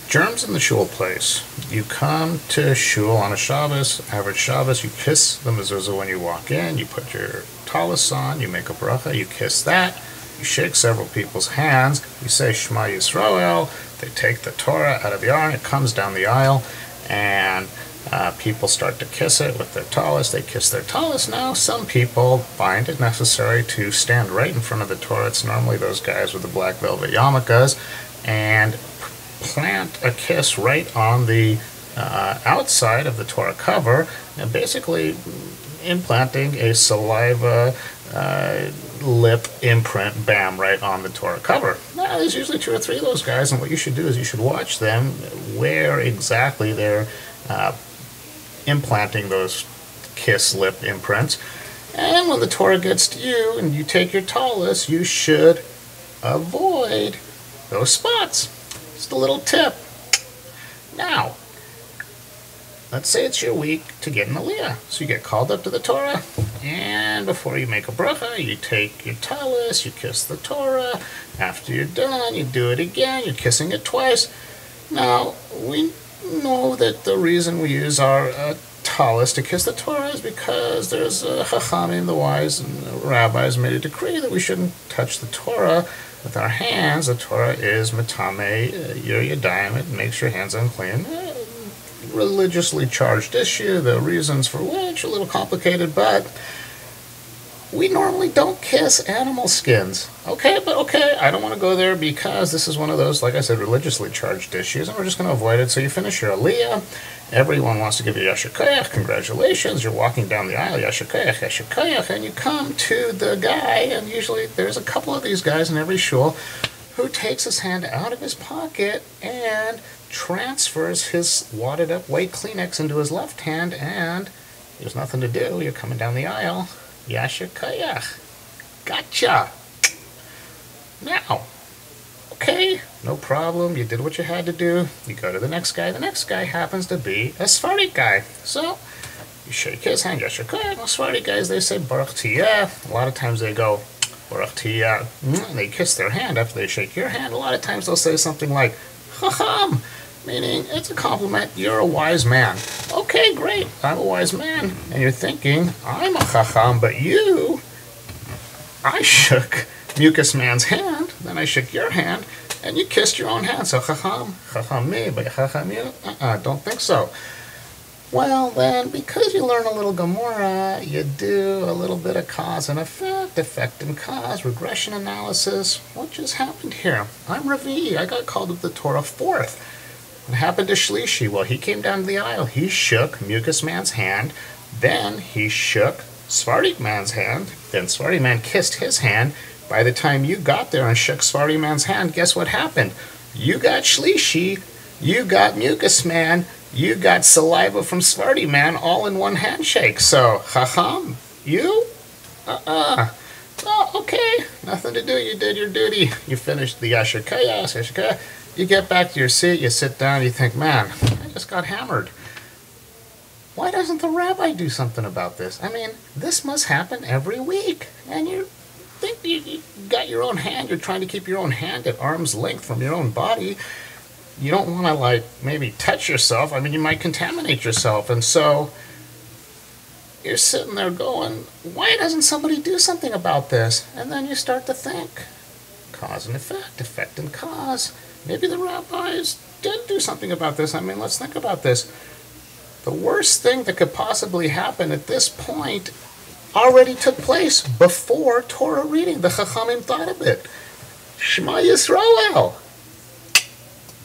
Germs in the shul place. You come to shul on a Shabbos, average Shabbos, you kiss the mezuzah when you walk in, you put your tallis on, you make a bracha, you kiss that, you shake several people's hands, you say Shma Yisroel, they take the Torah out of the aron, it comes down the aisle, and people start to kiss it with their tallis. They kiss their tallis. Now, some people find it necessary to stand right in front of the Torah. It's normally those guys with the black velvet yarmulkes, and plant a kiss right on the outside of the Torah cover, and basically implanting a saliva lip imprint, bam, right on the Torah cover. Now, there's usually 2 or 3 of those guys, and what you should do is you should watch them where exactly they're implanting those kiss lip imprints. And when the Torah gets to you and you take your tallis, you should avoid those spots. Just a little tip. Now, let's say it's your week to get an aliyah. So you get called up to the Torah, and before you make a bracha, you take your tallis, you kiss the Torah. After you're done, you do it again, you're kissing it twice. Now, we know that the reason we use our tallis to kiss the Torah is because there's chachamim, the wise and the rabbis, made a decree that we shouldn't touch the Torah with our hands. The Torah is matame your yadayim, it makes your hands unclean. Religiously charged issue, the reasons for which are a little complicated, but we normally don't kiss animal skins. Okay, I don't want to go there because this is one of those, like I said, religiously charged issues, and we're just going to avoid it. So you finish your aliyah, everyone wants to give you yasher koach, congratulations, you're walking down the aisle, yasher koach, and you come to the guy, and usually there's a couple of these guys in every shul who takes his hand out of his pocket and transfers his wadded up white Kleenex into his left hand, and there's nothing to do, you're coming down the aisle, yasher koach, gotcha. Now, okay, no problem, you did what you had to do, you go to the next guy happens to be a Sephardic guy, so you shake his hand, yasher koach. Most Sephardic guys, they say baruch tiyeh, a lot of times they go baruch tiyeh, and they kiss their hand after they shake your hand. A lot of times they'll say something like chacham, meaning it's a compliment, you're a wise man. Okay, great, I'm a wise man, and you're thinking, I'm a chacham, but I shook mucus man's hand, then I shook your hand, and you kissed your own hand. So chacham me, but chacham you? Don't think so. Well then, because you learn a little Gemara, you do a little bit of cause and effect and cause, regression analysis. What just happened here? I'm Ravi, I got called up the Torah 4th. What happened to Shlishi? Well, he came down the aisle, he shook mucus man's hand, then he shook Sephardic man's hand, then Sephardic man kissed his hand. By the time you got there and shook Sephardic man's hand, guess what happened? You got Shlishi, you got mucus man, you got saliva from Sephardic man all in one handshake. So, chacham, you? Oh, okay, nothing to do, you did your duty. You finished the yasher koach, you get back to your seat, you sit down, you think, man, I just got hammered. Why doesn't the rabbi do something about this? I mean, this must happen every week. And you think you got your own hand, you're trying to keep your own hand at arm's length from your own body. You don't want to, like, maybe touch yourself. I mean, you might contaminate yourself. And so you're sitting there going, why doesn't somebody do something about this? And then you start to think, cause and effect and cause. Maybe the rabbis did do something about this. I mean, let's think about this. The worst thing that could possibly happen at this point already took place before Torah reading. The Chachamim thought of it. Shma Yisroel.